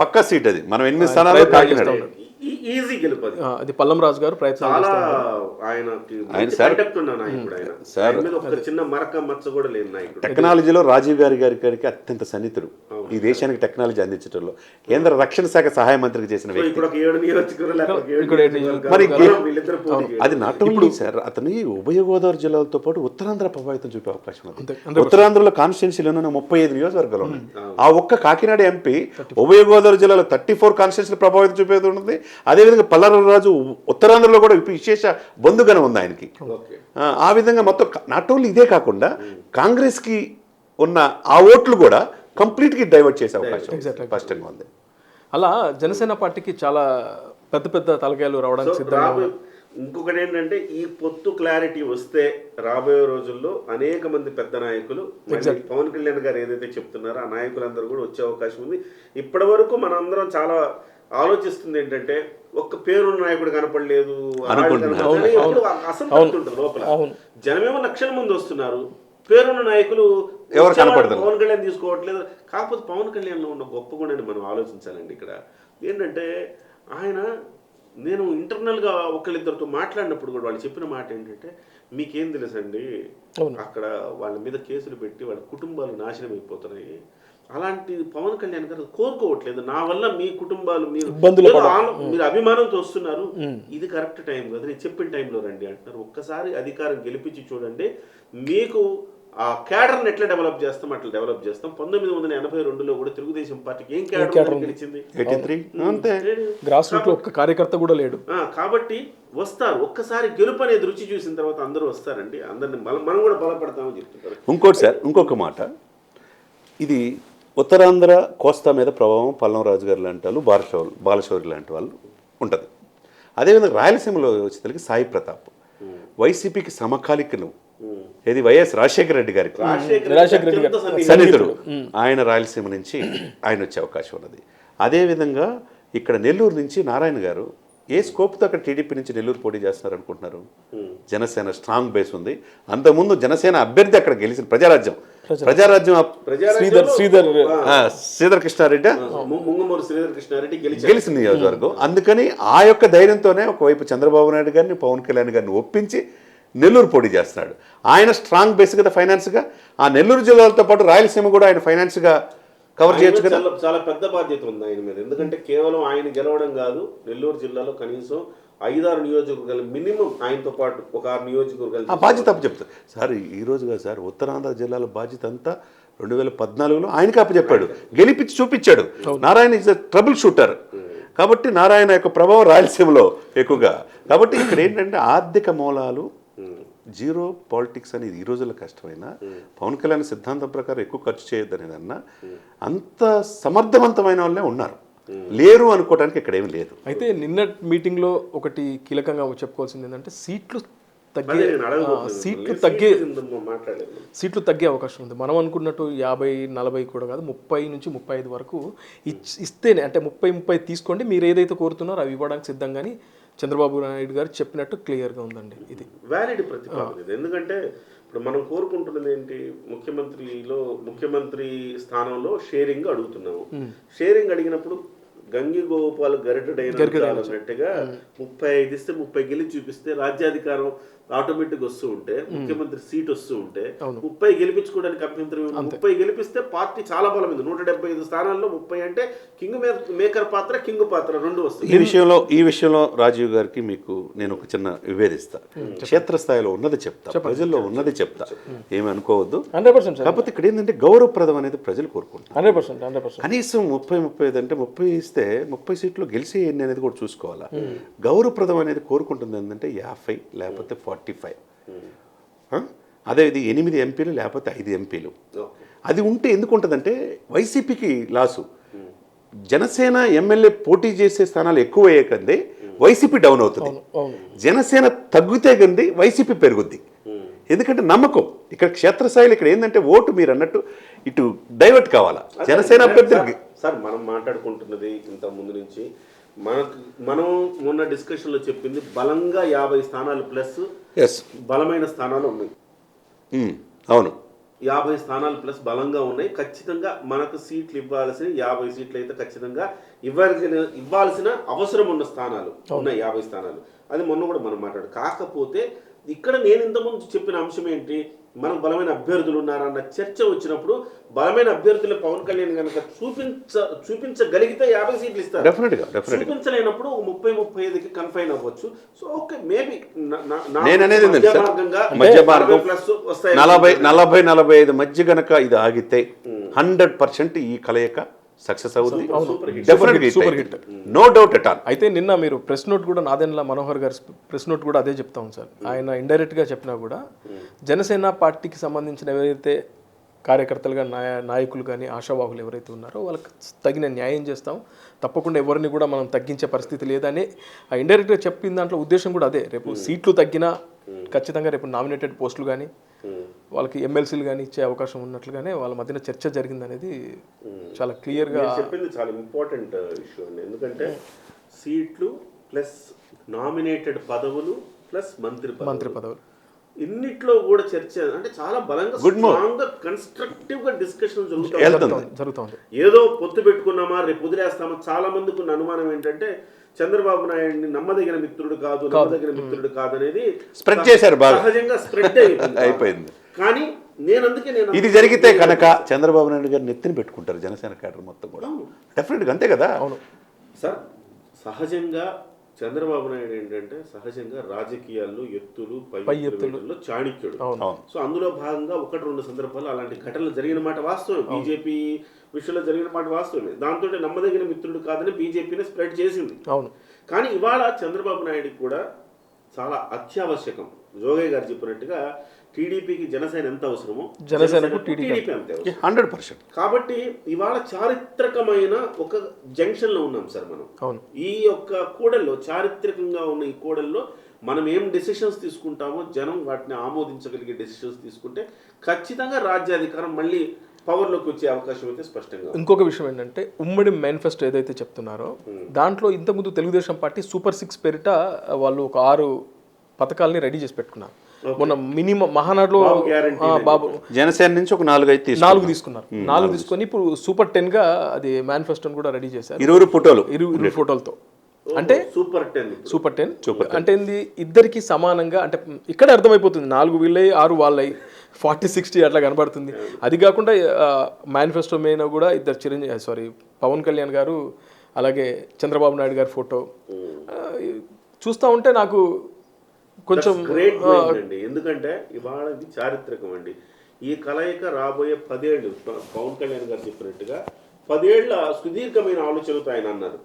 పక్కా సీట్ అది. మనం 8 స్థానాలు కాకినాడ ఈజీ గెలుపది. అది పల్లం రాజు గారు ప్రయత్నం చిన్న మరక మచ్చ కూడా లేని నాయకుడు. టెక్నాలజీలో రాజీవ్ గారికి అత్యంత సన్నిహితుడు. ఈ దేశానికి టెక్నాలజీ అందించడంలో కేంద్ర రక్షణ శాఖ సహాయ మంత్రికి చేసిన వ్యక్తి. మరి అది నాట్ ఓన్లీ సార్, అతని ఉభయ గోదావరి జిల్లాలతో పాటు ఉత్తరాంధ్ర ప్రభావితం చూపే అవకాశం ఉంది. ఉత్తరాంధ్రలో కాన్స్టిట్యున్సీలో 35 నియోజకవర్గాలు ఉన్నాయి. ఆ ఒక్క కాకినాడ ఎంపీ ఉభయ గోదావరి జిల్లాలో 34 కాన్స్టిట్యున్సీలు ప్రభావితం చూపేది ఉంటుంది. అదేవిధంగా పల్లారాజు ఉత్తరాంధ్రలో కూడా విశేష బంధుగణం ఉంది ఆయనకి. ఆ విధంగా మొత్తం నాట్ ఓన్లీ ఇదే కాకుండా కాంగ్రెస్కి ఉన్న ఆ ఓట్లు కూడా కంప్లీట్గా డైవర్ట్ చేసే అవకాశం స్పష్టంగా ఉంది. అలా జనసేన పార్టీకి చాలా పెద్ద పెద్ద తలకాయలు రావడానికి సిద్ధంగా. ఇంకొకటి ఏంటంటే ఈ పొత్తు క్లారిటీ వస్తే రాబోయే రోజుల్లో అనేక మంది పెద్ద నాయకులు పవన్ కళ్యాణ్ గారు ఏదైతే చెప్తున్నారో ఆ నాయకులందరూ కూడా వచ్చే అవకాశం ఉంది. ఇప్పటి వరకు మనందరం చాలా ఆలోచిస్తుంది ఏంటంటే ఒక్క పేరున్న నాయకుడు కనపడలేదు, అసంతృప్తి ఉంటుంది లోపల. జనమేమో లక్షల మంది వస్తున్నారు, పేరున్న నాయకులు పవన్ కళ్యాణ్ తీసుకోవట్లేదు. కాకపోతే పవన్ కళ్యాణ్లో ఉన్న గొప్ప గుణాన్ని మనం ఆలోచించాలండి. ఇక్కడ ఏంటంటే నేను ఇంటర్నల్గా ఒకళ్ళిద్దరితో మాట్లాడినప్పుడు కూడా వాళ్ళు చెప్పిన మాట ఏంటంటే, మీకేం తెలుసండి అక్కడ వాళ్ళ మీద కేసులు పెట్టి వాళ్ళ కుటుంబాలు నాశనం అయిపోతున్నాయి, అలాంటి పవన్ కళ్యాణ్ గారు కోరుకోవట్లేదు, నా వల్ల మీ కుటుంబాలు మీరు అభిమానంతో వస్తున్నారు, ఇది కరెక్ట్ టైం కదా, నేను చెప్పిన టైంలో రండి అంటున్నారు. ఒక్కసారి అధికారం గెలిపించి చూడండి, మీకు ఆ క్యాడర్ని ఎట్లా డెవలప్ చేస్తాం అట్లా డెవలప్ చేస్తాం. 1982లో కూడా తెలుగుదేశం పార్టీకి ఏం క్యాడర్ గెలిచింది? గ్రాస్ రూట్ లో ఒక్క కార్యకర్త కూడా లేడు. కాబట్టి వస్తారు, ఒక్కసారి గెలుపు అనేది రుచి చూసిన తర్వాత అందరూ వస్తారండి, అందరిని మనం కూడా బలపడతామని చెప్తుంటారు. ఇంకోటి సార్, ఇంకొక మాట, ఇది ఉత్తరాంధ్ర కోస్తా మీద ప్రభావం పల్లం రాజు గారు లాంటి వాళ్ళు, బాలశౌరి లాంటి వాళ్ళు ఉంటుంది. అదేవిధంగా రాయలసీమలో వచ్చేసరికి సాయి ప్రతాప్ వైసీపీకి సమకాలికలు, ఏది వైఎస్ రాజశేఖర రెడ్డి గారికి సన్నిహితుడు, ఆయన రాయలసీమ నుంచి ఆయన వచ్చే అవకాశం ఉన్నది. అదేవిధంగా ఇక్కడ నెల్లూరు నుంచి నారాయణ గారు ఏ స్కోప్తో అక్కడ టీడీపీ నుంచి నెల్లూరు పోటీ చేస్తున్నారు అనుకుంటున్నారు? జనసేన స్ట్రాంగ్ బేస్ ఉంది. అంతకుముందు జనసేన అభ్యర్థి అక్కడ గెలిచిన ప్రజారాజ్యం శ్రీధర్ కృష్ణారెడ్డి గెలిచిన నియోజకవర్గం. అందుకని ఆ యొక్క ధైర్యంతోనే ఒకవైపు చంద్రబాబు నాయుడు గారిని, పవన్ కళ్యాణ్ గారిని ఒప్పించి నెల్లూరు పోటీ చేస్తున్నాడు. ఆయన స్ట్రాంగ్ బేస్ కదా ఫైనాన్స్గా. ఆ నెల్లూరు జిల్లాలతో పాటు రాయలసీమ కూడా ఆయన ఫైనాన్స్గా కవర్ చేయొచ్చు కదా. చాలా పెద్ద బాధ్యత ఉంది ఆయన మీద. ఎందుకంటే కేవలం ఆయన గెలవడం కాదు, నెల్లూరు జిల్లాలో కనీసం 5-6 నియోజకవర్గాలు మినిమం ఆయనతో పాటు ఒక 6 నియోజకవర్గాలు ఆ బాధ్యత అప్పచెప్తారు సార్. ఈ రోజుగా సార్ ఉత్తరాంధ్ర జిల్లాల బాధ్యత అంతా 2014లో ఆయనకి అప్పచెప్పాడు, గెలిపించి చూపించాడు. Narayana is a trouble shooter. కాబట్టి నారాయణ యొక్క ప్రభావం రాయలసీమలో ఎక్కువగా. కాబట్టి ఇక్కడ ఏంటంటే ఆర్థిక మూలాలు జీరో పాలిటిక్స్ అనేది ఈ రోజుల్లో కష్టమైనా పవన్ కళ్యాణ్ సిద్ధాంతం ప్రకారం ఎక్కువ ఖర్చు చేయొద్దని అన్నా అంత సమర్థవంతమైన వాళ్ళే ఉన్నారు, లేరు అనుకోవడానికి ఇక్కడ ఏమి లేదు. అయితే నిన్న మీటింగ్లో ఒకటి కీలకంగా చెప్పుకోవాల్సింది ఏంటంటే సీట్లు తగ్గే అవకాశం ఉంది. మనం అనుకున్నట్టు 50-40 కూడా కాదు, 30 నుంచి 35 వరకు ఇస్తేనే, అంటే 30 తీసుకోండి, మీరు ఏదైతే కోరుతున్నారో అవి ఇవ్వడానికి సిద్ధంగాని చంద్రబాబు నాయుడు గారు చెప్పినట్టు క్లియర్గా ఉందండి. ఇది వ్యాలిడ్ ప్రతిపాదన. ఎందుకంటే ఇప్పుడు మనం కోరుకుంటున్నది ఏంటి, ముఖ్యమంత్రి స్థానంలో షేరింగ్ అడుగుతున్నాము. షేరింగ్ అడిగినప్పుడు గంగిగోపాల్ గరిటెడైన అన్నట్టుగా 35 ఇస్తే 30 గెలిచి చూపిస్తే రాజ్యాధికారం ఆటోమేటిక్ వస్తూ ఉంటే, ముఖ్యమంత్రి సీట్ వస్తూ ఉంటే 30 గెలిపించుకోవడానికి అభ్యంతరం. 30 గెలిపిస్తే పార్టీ చాలా బలమైంది. 175 స్థానాల్లో 30 అంటే కింగ్ మేకర్ పాత్ర, కింగ్ పాత్ర రెండు వస్తాయి. ఈ విషయంలో రాజీవ్ గారికి మీకు నేను ఒక చిన్న విభేదిస్తా. క్షేత్రస్థాయిలో ఉన్నది చెప్తా, ప్రజల్లో ఉన్నది చెప్తా, ఏమి అనుకోవద్దు. 100%. కాకపోతే ఇక్కడ ఏంటంటే గౌరవప్రదం అనేది ప్రజలు కోరుకుంటారు. 100%. కనీసం 30-35 అంటే 30 ఇస్తే 30 సీట్లు గెలిచి ఎన్ని అనేది కూడా చూసుకోవాలా. గౌరవప్రదం అనేది కోరుకుంటుంది ఏంటంటే 50 లేకపోతే 45. అదే ఇది 8 ఎంపీలు లేకపోతే 5 ఎంపీలు. అది ఉంటే ఎందుకు ఉంటుందంటే వైసీపీకి లాసు. జనసేన ఎమ్మెల్యే పోటీ చేసే స్థానాలు ఎక్కువ అయ్యే కంది వైసీపీ డౌన్ అవుతుంది, జనసేన తగ్గితే కంది వైసీపీ పెరుగుద్ది. ఎందుకంటే నమ్మకం ఇక్కడ క్షేత్రస్థాయిలో ఇక్కడ ఏంటంటే ఓటు మీరు అన్నట్టు ఇటు డైవర్ట్ కావాలా జనసేన అభ్యర్థులకి. సార్ మనం మాట్లాడుకుంటున్నది ఇంత ముందు నుంచి మనం మొన్న డిస్కషన్లో చెప్పింది బలంగా 50 స్థానాలు ప్లస్ బలమైన స్థానాలు ఉన్నాయి. అవును, 50 స్థానాలు ప్లస్ బలంగా ఉన్నాయి. ఖచ్చితంగా మనకు సీట్లు ఇవ్వాల్సిన 50 సీట్లు అయితే ఖచ్చితంగా ఇవ్వాల్సిన అవసరం ఉన్న స్థానాలు ఉన్నాయి, 50 స్థానాలు. అది మొన్న కూడా మనం కాకపోతే ఇక్కడ నేను ఇంతకుముందు చెప్పిన అంశం ఏంటి, మనకు బలమైన అభ్యర్థులు ఉన్నారన్న చర్చ వచ్చినప్పుడు బలమైన అభ్యర్థులు పవన్ కళ్యాణ్ కనుక చూపించగలిగితే 50 సీట్లు ఇస్తారు. చూపించలేనప్పుడు 30-35కి కన్ఫైన్ అవ్వచ్చు. సో ఓకే, మేబీ మధ్య మార్గం 40-45 మధ్య గనక ఇది ఆగితే 100% ఈ కలయిక సక్సెస్ అవుతుంది. Super hit, no doubt at all. అయితే నిన్న మీరు ప్రెస్ నోట్ కూడా నాదెండ్ల మనోహర్ గారి ప్రెస్ నోట్ కూడా అదే చెప్తాం సార్. ఆయన ఇండైరెక్ట్గా చెప్పినా కూడా జనసేన పార్టీకి సంబంధించిన ఎవరైతే కార్యకర్తలుగా నాయకులు కానీ ఆశావాహులు ఎవరైతే ఉన్నారో వాళ్ళకి తగిన న్యాయం చేస్తాం, తప్పకుండా ఎవరిని కూడా మనం తగ్గించే పరిస్థితి లేదని ఇండైరెక్ట్గా చెప్పిన దాంట్లో ఉద్దేశం కూడా అదే. రేపు సీట్లు తగ్గినా ఖచ్చితంగా రేపు నామినేటెడ్ పోస్టులు కానీ వాళ్ళకి ఎమ్మెల్సీలు కానీ ఇచ్చే అవకాశం ఉన్నట్లుగానే వాళ్ళ మధ్యన చర్చ జరిగింది అనేది చాలా క్లియర్గా చెప్పింది. చాలా ఇంపార్టెంట్ ఇష్యూ అండి, ఎందుకంటే సీట్లు ప్లస్ నామినేటెడ్ పదవులు ప్లస్ మంత్రి పదవులు ఇన్నిట్లో కూడా చర్చ అంటే చాలా బలంగా స్ట్రాంగ్ కన్స్ట్రక్టివ్ గా డిస్కషన్ జరుగుతుంది. ఏదో పొత్తు పెట్టుకున్నామా రేపు వదిలేస్తామా. చాలా మందికి ఉన్న అనుమానం ఏంటంటే చంద్రబాబు నాయుడిని నమ్మదగిన మిత్రుడు కాదు అనేది స్ప్రెడ్ చేశారు, సహజంగా స్ప్రెడ్ అయిపోయింది. కానీ నేను ఇది జరిగితే కనుక చంద్రబాబు నాయుడు గారు నెత్తిని పెట్టుకుంటారు జనసేన క్యాడర్ మొత్తం కూడా, డెఫినెట్గా అంతే కదా. అవును సార్, సహజంగా చంద్రబాబు నాయుడు ఏంటంటే సహజంగా రాజకీయాల్లో ఎత్తులు పై ఎత్తులలో చాణక్యుడు. సో అందులో భాగంగా 1-2 సందర్భాలు అలాంటి ఘటనలు జరిగిన మాట వాస్తవం. బీజేపీ విషయంలో జరిగిన మాట వాస్తవమే. దాంతో నమ్మదగిన మిత్రుడు కాదని బీజేపీని స్ప్రెడ్ చేసింది. అవును, కానీ ఇవాళ చంద్రబాబు నాయుడికి కూడా చాలా అత్యావశ్యకం. జోగయ్య గారు చెప్పినట్టుగా టీడీపీకి జనసేన ఎంత అవసరమో జనసేనకు టీడీపీ అంతే 100%. కాబట్టి ఇవాళ చారిత్రకమైన ఒక జంక్షన్ లో ఉన్నాం సార్ మనం. ఈ యొక్క కూడల్లో, చారిత్రకంగా ఉన్న ఈ కూడల్లో మనం ఏం డెసిషన్స్ తీసుకుంటామో జనం వాటిని ఆమోదించగలిగే డెసిషన్స్ తీసుకుంటే ఖచ్చితంగా రాజ్యాధికారం మళ్ళీ పవర్లోకి వచ్చే అవకాశం అయితే స్పష్టంగా. ఇంకొక విషయం ఏంటంటే ఉమ్మడి మేనిఫెస్టో ఏదైతే చెప్తున్నారో దాంట్లో ఇంతకుముందు తెలుగుదేశం పార్టీ సూపర్ 6 పేరిట వాళ్ళు ఒక 6 పథకాలని రెడీ చేసి పెట్టుకున్నారు. మొన్న మినిమం మహానాడులో బాబు జనసేన నుంచి ఒక 4 తీసుకున్నారు. 4 తీసుకొని ఇప్పుడు సూపర్ 10 గా అది మేనిఫెస్టోని కూడా రెడీ చేశారు. 20 ఫోటోలతో. అంటే సూపర్ 10 అంటే ఇద్దరికి సమానంగా, అంటే ఇక్కడ అర్థమైపోతుంది 4 వీళ్ళై 6 వాళ్ళై 40-60 అట్లా కనబడుతుంది. అది కాకుండా మేనిఫెస్టో మీద కూడా ఇద్దరు పవన్ కళ్యాణ్ గారు అలాగే చంద్రబాబు నాయుడు గారి ఫోటో చూస్తూ ఉంటే నాకు కొంచెం గ్రేట్ అండి. ఎందుకంటే ఇవాళ ఇది చారిత్రకం అండి. ఈ కలయిక రాబోయే 10 ఏళ్ళు పవన్ కళ్యాణ్ గారు చెప్పినట్టుగా 10 ఏళ్ల సుదీర్ఘమైన ఆలోచనతో ఆయన అన్నారు.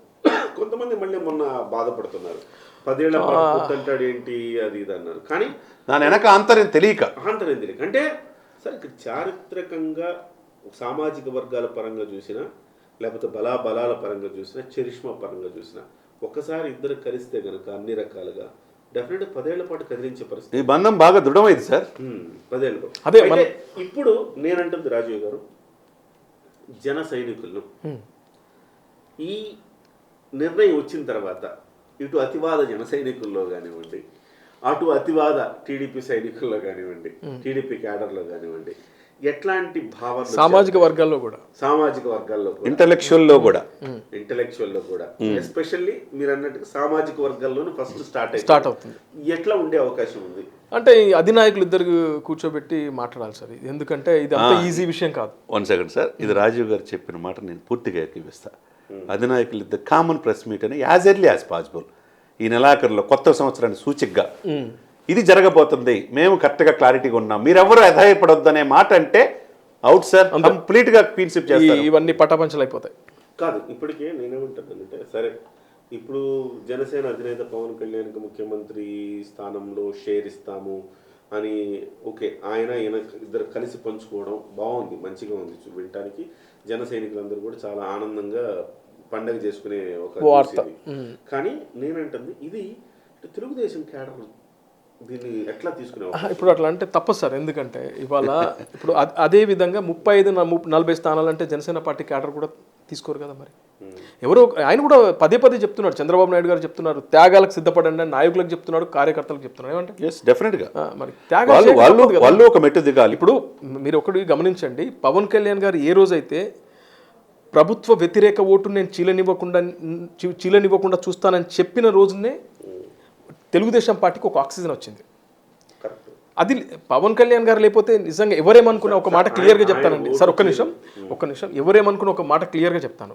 కొంతమంది మళ్ళీ మొన్న బాధపడుతున్నారు, 10 ఏళ్ల అంటాడు ఏంటి అది ఇది అన్నారు. కానీ దాని వెనక ఆంతర్యం తెలియక అంటే సరే ఇక్కడ చారిత్రకంగా సామాజిక వర్గాల పరంగా చూసినా లేకపోతే బలాల పరంగా చూసినా చరిష్మా పరంగా చూసినా ఒకసారి ఇద్దరు కలిస్తే కనుక అన్ని రకాలుగా డెఫినెట్ 10 ఏళ్ల పాటు కదిలించే పరిస్థితి. ఈ బంధం బాగా దృఢమైంది సార్ 10 ఏళ్ళలో. అదే ఇప్పుడు నేనంటుంది రాజీవ్ గారు, జన సైనికులను ఈ నిర్ణయం వచ్చిన తర్వాత ఇటు అతివాద జన సైనికుల్లో కానివ్వండి, అటు అతివాద టీడీపీ సైనికుల్లో కానివ్వండి, టీడీపీ క్యాడర్లో కానివ్వండి, ఎట్లాంటి భావన సామాజిక వర్గాల్లో కూడా ఇంటలెక్చువల్లో కూడా ఎస్పెషల్లీ మీరు అన్నట్టుగా సామాజిక వర్గాల్లోనే ఫస్ట్ స్టార్ట్ అవుతుంది. ఎట్లా ఉండే అవకాశం ఉంది? అంటే ఈ అధినాయకులు ఇద్దరు కూర్చోబెట్టి మాట్లాడాలి సార్ ఇది, ఎందుకంటే ఇది అంత ఈజీ విషయం కాదు. 1 సెకండ్ సార్, ఇది రాజీవ్ గారు చెప్పిన మాట నేను పూర్తిగా ఏకీవిస్తా. అధినాయకులు ఇద్దరు కామన్ ప్రెస్ మీట్ అని యాజ్ ఎర్లీ యాజ్ పాసిబుల్ ఈ నెలాఖరులో కొత్త సంవత్సరానికి సూచికగా ఇది జరగబోతుంది, మేము కరెక్ట్గా క్లారిటీగా ఉన్నాం, మీరెవరు అధైర్యపడొద్దు అనే మాట అంటే అవుట్ సార్, కంప్లీట్గా క్లీన్షిప్ చేస్తారు. ఇవన్నీ పటాపంచలు అయిపోతాయి. కాదు, ఇప్పటికే నేనేమంటానంటే సరే ఇప్పుడు జనసేన అధినేత పవన్ కళ్యాణ్కి ముఖ్యమంత్రి స్థానంలో షేర్ ఇస్తాము అని ఓకే, ఆయన ఈయన ఇద్దరు కలిసి పంచుకోవడం బాగుంది, మంచిగా ఉంది వినటానికి. జన సైనికులందరూ కూడా చాలా ఆనందంగా పండగ చేసుకునే ఒక వార్త. కానీ నేనంటుంది ఇది తెలుగుదేశం క్యాడర్ దీన్ని ఎట్లా తీసుకునే ఇప్పుడు అట్లా అంటే తప్పదు సార్, ఎందుకంటే ఇవాళ ఇప్పుడు అదే విధంగా 35-40 స్థానాలు అంటే జనసేన పార్టీ క్యాడర్ కూడా తీసుకోరు కదా. మరి ఎవరో ఆయన కూడా పదే చెప్తున్నాడు, చంద్రబాబు నాయుడు గారు చెప్తున్నారు త్యాగాలకు సిద్ధపడండి అని, నాయకులకు చెప్తున్నాడు, కార్యకర్తలకు చెప్తున్నాడు. ఏమంటే డెఫినెట్గా మరి త్యాగాలు వాళ్ళు ఒక మెట్టు దిగాలి. ఇప్పుడు మీరు ఒకటి గమనించండి, పవన్ కళ్యాణ్ గారు ఏ రోజైతే ప్రభుత్వ వ్యతిరేక ఓటు నేను చీలనివ్వకుండా చూస్తానని చెప్పిన రోజునే తెలుగుదేశం పార్టీకి ఒక ఆక్సిజన్ వచ్చింది. అది పవన్ కళ్యాణ్ గారు లేకపోతే నిజంగా ఎవరేమనుకున్న ఒక మాట క్లియర్గా చెప్తానండి సార్, ఒక్క నిమిషం ఎవరేమనుకున్న ఒక మాట క్లియర్గా చెప్తాను.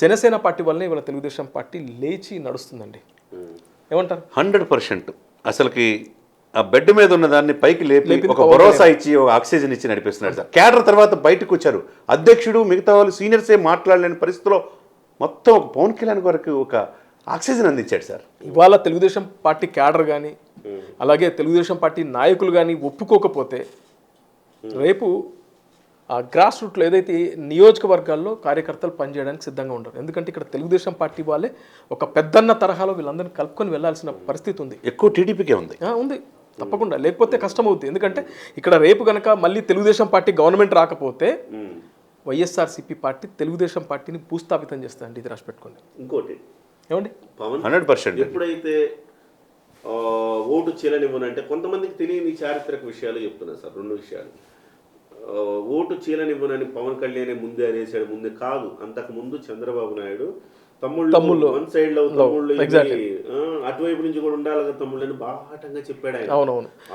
జనసేన పార్టీ వల్లనే ఇవాళ తెలుగుదేశం పార్టీ లేచి నడుస్తుందండి. ఏమంటారు? 100%. అసలుకి ఆ బెడ్ మీద ఉన్న దాన్ని పైకి లేపి ఒక భరోసా ఇచ్చి ఒక ఆక్సిజన్ ఇచ్చి నడిపిస్తున్నాడు సార్. క్యాడర్ తర్వాత బయటకు వచ్చారు, అధ్యక్షుడు మిగతా వాళ్ళు సీనియర్సే మాట్లాడలేని పరిస్థితిలో మొత్తం ఒక పవన్ కళ్యాణ్ గారికి ఒక ఆక్సిజన్ అందించాడు సార్. ఇవాళ తెలుగుదేశం పార్టీ క్యాడర్ కానీ అలాగే తెలుగుదేశం పార్టీ నాయకులు కానీ ఒప్పుకోకపోతే రేపు ఆ గ్రాస్ రూట్లో ఏదైతే నియోజకవర్గాల్లో కార్యకర్తలు పనిచేయడానికి సిద్ధంగా ఉంటారు. ఎందుకంటే ఇక్కడ తెలుగుదేశం పార్టీ వాళ్ళే ఒక పెద్దన్న తరహాలో వీళ్ళందరినీ కలుపుకొని వెళ్లాల్సిన పరిస్థితి ఉంది. ఎక్కువ టీడీపీకే ఉంది తప్పకుండా, లేకపోతే కష్టం అవుతుంది. ఎందుకంటే ఇక్కడ రేపు కనుక మళ్ళీ తెలుగుదేశం పార్టీ గవర్నమెంట్ రాకపోతే వైఎస్ఆర్సీపీ పార్టీ తెలుగుదేశం పార్టీని భూస్థాపితం చేస్తుందండి. ఇది రాసి పెట్టుకోండి. ఇంకోటి ఏమండి, 100% ఎప్పుడైతే ఓటు చీలనివ్వనంటే కొంతమందికి తెలియని చారిత్రక విషయాలు చెప్తున్నారు సార్. 2 విషయాలు. ఓటు చీలనివ్వనని పవన్ కళ్యాణ్ ముందే అనేసాడు. ముందే కాదు, అంతకు ముందు చంద్రబాబు నాయుడు తమ్ముళ్ళు 1 సైడ్ లో తమ్ముళ్ళు అటువైపు నుంచి కూడా ఉండాలి కదా తమ్ముళ్ళు అని బాహాటంగా చెప్పాడు ఆయన.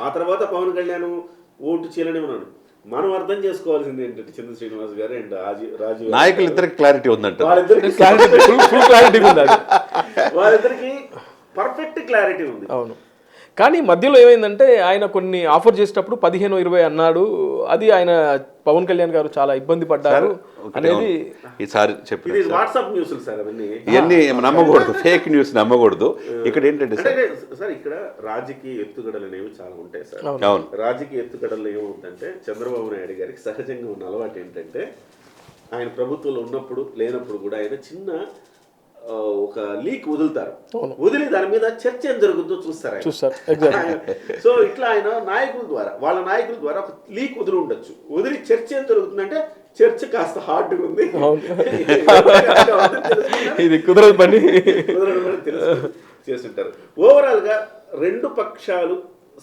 ఆ తర్వాత పవన్ కళ్యాణ్ ఓటు చీలనివ్వనాడు. మనం అర్థం చేసుకోవాల్సింది ఏంటంటే చంద్ర శ్రీనివాస్ గారు అండ్ రాజీవ్ నాయకులు ఇద్దరికి క్లారిటీ ఉందంట. వాళ్ళిద్దరికి పర్ఫెక్ట్ క్లారిటీ ఉంది. అవును, కానీ మధ్యలో ఏమైందంటే ఆయన కొన్ని ఆఫర్ చేసేటప్పుడు 15-20 అన్నాడు. అది ఆయన పవన్ కళ్యాణ్ గారు చాలా ఇబ్బంది పడ్డారు అనేది ఈసారి చెప్పి వాట్సాప్ న్యూస్ సార్. అవన్నీ ఇవన్నీ నమ్మకూడదు, ఫేక్ న్యూస్ నమ్మకూడదు. ఇక్కడ ఏంటంటే సార్ ఇక్కడ రాజకీయ ఎత్తుగడలు అనేవి చాలా ఉంటాయి సార్. అవును, రాజకీయ ఎత్తుగడలు ఏమవుతుందంటే చంద్రబాబు నాయుడు గారికి సహజంగా ఉన్న అలవాటు ఏంటంటే ఆయన ప్రభుత్వంలో ఉన్నప్పుడు లేనప్పుడు కూడా ఆయన చిన్న ఒక లీక్ వదులుతారు. వదిలి దాని మీద చర్చ ఏం జరుగుతుందో చూస్తారు. సో ఇట్లా ఆయన వాళ్ళ నాయకుల ద్వారా ఒక లీక్ వదిలి ఉండొచ్చు. వదిలి చర్చ ఏం జరుగుతుందంటే చర్చ కాస్త హార్డ్గా ఉంది, ఇది కుదరదు పని చేస్తుంటారు. ఓవరాల్ గా 2 పక్షాలు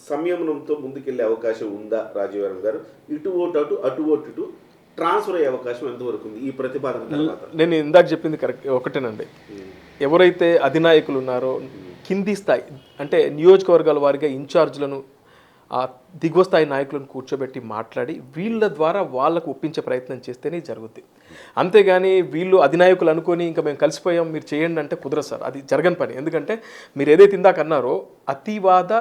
సంయమనంతో ముందుకెళ్లే అవకాశం ఉందా రాజీవరం గారు? ఇటు ఓటు అటు ఓటు ఇటు ట్రాన్స్ఫర్ అయ్యే అవకాశం ఎంతవరకు ఉంది ఈ ప్రతిపాదన తర్వాత? నేను ఇందాక చెప్పింది కరెక్ట్ ఒకటేనండి. ఎవరైతే అధినాయకులు ఉన్నారో కింది స్థాయి అంటే నియోజకవర్గాల వారిగా ఇన్ఛార్జ్లను ఆ దిగువ స్థాయి నాయకులను కూర్చోబెట్టి మాట్లాడి వీళ్ళ ద్వారా వాళ్ళకు ఒప్పించే ప్రయత్నం చేస్తేనే జరుగుద్ది. అంతేగాని వీళ్ళు అధినాయకులు అనుకొని ఇంకా మేము కలిసిపోయాం మీరు చేయండి అంటే కుదరదు సార్, అది జరగని పని. ఎందుకంటే మీరు ఏదైతే ఇందాక అన్నారో అతివాద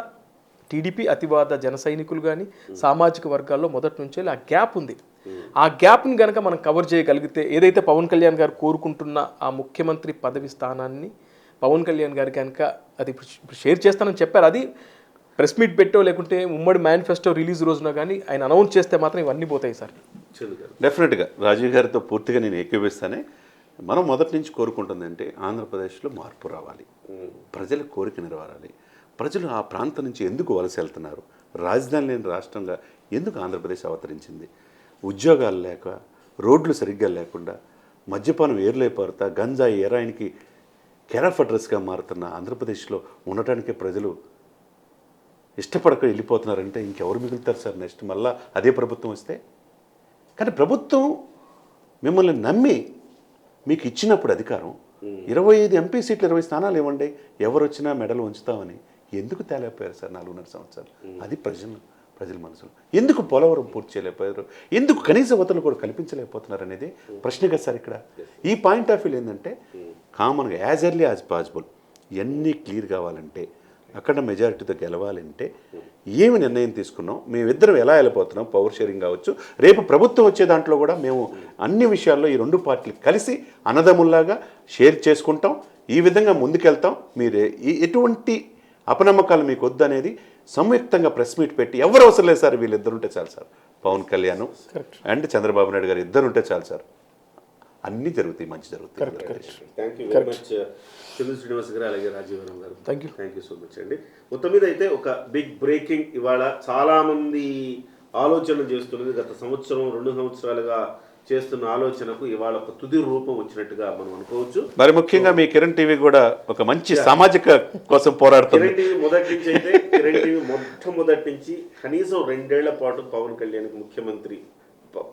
టీడీపీ అతివాద జన సైనికులు కానీ సామాజిక వర్గాల్లో మొదటి నుంచే ఆ గ్యాప్ ఉంది. ఆ గ్యాప్ని కనుక మనం కవర్ చేయగలిగితే ఏదైతే పవన్ కళ్యాణ్ గారు కోరుకుంటున్న ఆ ముఖ్యమంత్రి పదవి స్థానాన్ని పవన్ కళ్యాణ్ గారు కనుక అది ఇప్పుడు షేర్ చేస్తానని చెప్పారు. అది ప్రెస్ మీట్ పెట్టో లేకుంటే ఉమ్మడి మేనిఫెస్టో రిలీజ్ రోజున కానీ ఆయన అనౌన్స్ చేస్తే మాత్రం ఇవన్నీ పోతాయి సార్. డెఫినెట్గా రాజీవ్ గారితో పూర్తిగా నేను ఏకీభవిస్తానే. మనం మొదటి నుంచి కోరుకుంటుంది అంటే ఆంధ్రప్రదేశ్లో మార్పు రావాలి, ప్రజల కోరిక నెరవేరాలి. ప్రజలు ఆ ప్రాంతం నుంచి ఎందుకు వలస వెళ్తున్నారు? రాజధాని లేని రాష్ట్రంగా ఎందుకు ఆంధ్రప్రదేశ్ అవతరించింది? ఉద్యోగాలు లేక, రోడ్లు సరిగ్గా లేకుండా, మద్యపానం ఏర్లైపోతా, గంజాయి ఎరాయిన్కి కేర్ ఆఫ్ అడ్రస్గా మారుతున్న ఆంధ్రప్రదేశ్లో ఉండటానికే ప్రజలు ఇష్టపడక వెళ్ళిపోతున్నారంటే ఇంకెవరు మిగులుతారు సార్? నెక్స్ట్ మళ్ళీ అదే ప్రభుత్వం వస్తే కానీ ప్రభుత్వం మిమ్మల్ని నమ్మి మీకు ఇచ్చినప్పుడు అధికారం 25 ఎంపీ సీట్లు 20 స్థానాలు ఇవ్వండి, ఎవరు వచ్చినా మెడలు ఉంచుతామని ఎందుకు తేలేకపోయారు సార్ 4.5 సంవత్సరాలు? అది ప్రజల మనసులో ఎందుకు పోలవరం పూర్తి చేయలేకపోయారు, ఎందుకు కనీస వతలు కూడా కల్పించలేకపోతున్నారు అనేది ప్రశ్నగా సార్ ఇక్కడ. ఈ పాయింట్ ఆఫ్ వ్యూ ఏంటంటే కామన్గా యాజ్ ఎర్లీ యాజ్ పాసిబుల్ ఇవన్నీ క్లియర్ కావాలంటే, అక్కడ మెజారిటీతో గెలవాలంటే ఏమి నిర్ణయం తీసుకున్నాం, మేమిద్దరం ఎలా వెళ్ళిపోతున్నాం, పవర్ షేరింగ్ కావచ్చు, రేపు ప్రభుత్వం వచ్చే దాంట్లో కూడా మేము అన్ని విషయాల్లో ఈ రెండు పార్టీలు కలిసి అన్నదమ్ముల్లాగా షేర్ చేసుకుంటాం, ఈ విధంగా ముందుకెళ్తాం. మీరు ఎటువంటి అపనమ్మకాలు మీకు వద్దనేది సంయుక్తంగా ప్రెస్ మీట్ పెట్టి, ఎవరు అవసరం లేదు సార్, వీళ్ళిద్దరు ఉంటే చాలు సార్, పవన్ కళ్యాణ్ అండ్ చంద్రబాబు నాయుడు గారు ఇద్దరు ఉంటే చాలు సార్, అన్నీ జరుగుతాయి, మంచి జరుగుతాయి. థ్యాంక్ యూ వెరీ మచ్ చంద్ర శ్రీనివాస్ గారు, అలాగే రాజీవరం గారు. థ్యాంక్ యూ సో మచ్ అండి. మొత్తం మీద అయితే ఒక బిగ్ బ్రేకింగ్ ఇవాళ చాలా మంది ఆలోచనలు చేస్తున్నది, గత సంవత్సరం 2 సంవత్సరాలుగా చేస్తున్న ఆలోచనకు ఇవాళ ఒక తుది రూపం వచ్చినట్టుగా మనం అనుకోవచ్చు. మరి ముఖ్యంగా మీ కిరణ్ టీవీ కూడా ఒక మంచి సామాజిక కోసం పోరాడుతుంది. కిరణ్ టీవీ మొట్టమొదటి నుంచి కనీసం 2 ఏళ్ల పాటు పవన్ కళ్యాణ్కి ముఖ్యమంత్రి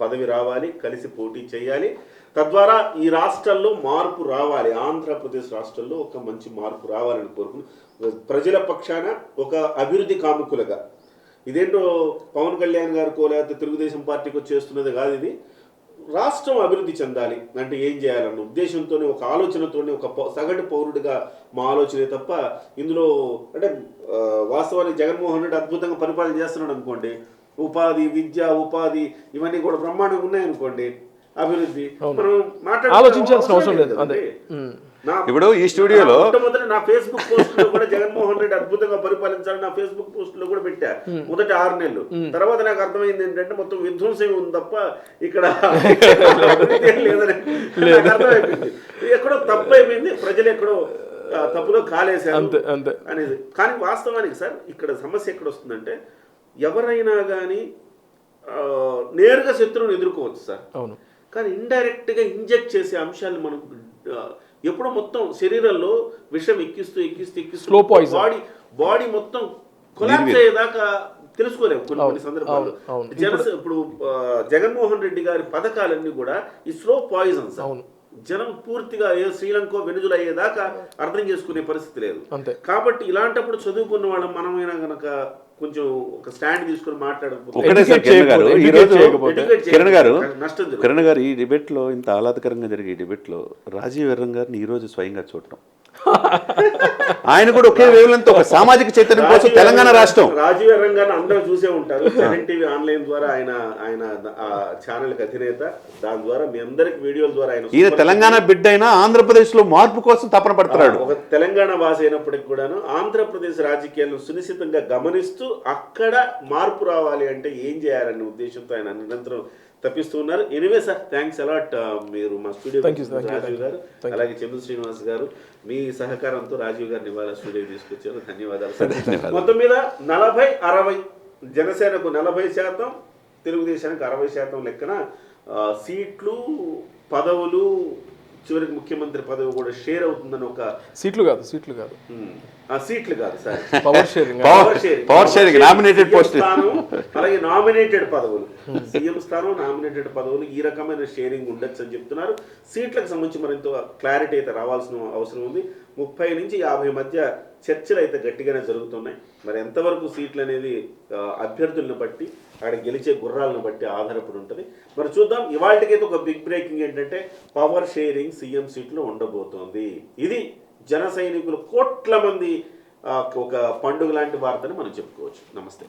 పదవి రావాలి, కలిసి పోటీ చేయాలి, తద్వారా ఈ రాష్ట్రాల్లో మార్పు రావాలి, ఆంధ్రప్రదేశ్ రాష్ట్రంలో ఒక మంచి మార్పు రావాలని కోరుకుని ప్రజల పక్షాన ఒక అభివృద్ధి కాముకులుగా, ఇదేంటో పవన్ కళ్యాణ్ గారికో లేకపోతే తెలుగుదేశం పార్టీకో చేస్తున్నది కాదు, ఇది రాష్ట్రం అభివృద్ధి చెందాలి అంటే ఏం చేయాలన్న ఉద్దేశంతోనే, ఒక ఆలోచనతోనే, ఒక సగటు పౌరుడిగా మా ఆలోచనే తప్ప ఇందులో అంటే వాస్తవానికి జగన్మోహన్ రెడ్డి అద్భుతంగా పరిపాలన చేస్తున్నాడు అనుకోండి, ఉపాధి, విద్య, ఉపాధి ఇవన్నీ కూడా బ్రహ్మాండంగా ఉన్నాయనుకోండి, అభివృద్ధి మనం ఆలోచించాల్సిన అవసరం లేదు. ఇప్పుడు ఈ స్టూడియోలో మొట్టమొదటి నా ఫేస్బుక్ పోస్ట్ లో కూడా జగన్మోహన్ రెడ్డి అద్భుతంగా పరిపాలించాలని నా ఫేస్బుక్ పోస్ట్ లో కూడా పెట్టా మొదటి 6 నెలలు. తర్వాత నాకు అర్థమైంది ఏంటంటే మొత్తం విధ్వంసం ఉంది తప్ప ఇక్కడ లేదని అర్థమైపోయింది. ఎక్కడో తప్పు అయిపోయింది, ప్రజలు ఎక్కడో తప్పులో కాలేశారు అనేది. కానీ వాస్తవానికి సార్ ఇక్కడ సమస్య ఎక్కడ వస్తుందంటే, ఎవరైనా కానీ నేరుగా శత్రువుని ఎదుర్కోవచ్చు సార్, కానీ ఇండైరెక్ట్ గా ఇంజెక్ట్ చేసే అంశాలను మనం ఎప్పుడో మొత్తం శరీరంలో విషం ఎక్కిస్తూ బాడీ మొత్తం కొలాప్స్ అయ్యేదాకా తెలుసుకోలేము కొన్ని సందర్భాల్లో. ఇప్పుడు జగన్మోహన్ రెడ్డి గారి పథకాలన్నీ కూడా ఈ స్లో పాయిజన్స్, జనం పూర్తిగా శ్రీలంక వెనుజులు అయ్యేదాకా అర్థం చేసుకునే పరిస్థితి లేదు. కాబట్టి ఇలాంటప్పుడు చదువుకున్న వాళ్ళం మనమైనా గనక కొంచెం ఒక స్టాండ్ తీసుకుని మాట్లాడకపోతే, కిరణ్ గారు ఈ డిబేట్ లో ఇంత ఆహ్లాదకరంగా జరిగే ఈ డిబేట్ లో రాజీవ్ వెర్రం గారిని ఈ రోజు స్వయంగా చూడటం, ఆయన కూడా ఒకే వేవ్లెంత్ ఒక సామాజిక చైతన్యం కోసం తెలంగాణ రాష్ట్రం. రాజీవ్ వెర్రం గారిని అందరూ చూసే ఉంటారు, జగన్ టీవీ ఆన్లైన్ ద్వారా ఆయన ఛానల్ కి అధినేత, దాని ద్వారా మీ అందరికి వీడియోల ద్వారా ఈయన తెలంగాణ బిడ్డ అయినా ఆంధ్రప్రదేశ్ లో మార్పు కోసం తపన పడుతున్నాడు. ఒక తెలంగాణ భాష అయినప్పటికీ కూడాను ఆంధ్రప్రదేశ్ రాజకీయాలను సునిశ్చితంగా గమనిస్తూ అక్కడ మార్పు రావాలి అంటే ఏం చేయాలనే ఉద్దేశంతో ఆయన నిరంతరం తప్పిస్తూ ఉన్నారు. Anyway sir, thanks a lot. మీరు మా స్టూడియో రాజీవ్ గారు, అలాగే చంద్ర శ్రీనివాస్ గారు, మీ సహకారంతో రాజీవ్ గారిని ఇవాళ స్టూడియో తీసుకొచ్చారు. ధన్యవాదాలు సార్. మొత్తం మీద 40-60 జనసేనకు 40%, తెలుగుదేశానికి 60% లెక్కన సీట్లు, పదవులు, చివరికి ముఖ్యమంత్రి పదవి కూడా షేర్ అవుతుందని ఒక సీట్లు కాదు sir, power sharing nominated post, అలాగే నామినేటెడ్ పదవులు, సీఎం స్థానం, నామినేటెడ్ పదవులు, ఈ రకమైన షేరింగ్ ఉండొచ్చు అని చెప్తున్నారు. సీట్లకు సంబంధించి మరింత క్లారిటీ అయితే రావాల్సిన అవసరం ఉంది. 30 నుంచి 50 మధ్య చర్చలు అయితే గట్టిగానే జరుగుతున్నాయి. మరి ఎంతవరకు సీట్లు అనేది అభ్యర్థులను బట్టి, అక్కడ గెలిచే గుర్రాలను బట్టి ఆధారపడి ఉంటుంది. మరి చూద్దాం. ఇవాళకైతే ఒక బిగ్ బ్రేకింగ్ ఏంటంటే పవర్ షేరింగ్ సీఎం సీట్లో ఉండబోతోంది. ఇది జన సైనికులు కోట్ల మంది ఒక పండుగ లాంటి వార్తని మనం చెప్పుకోవచ్చు. నమస్తే.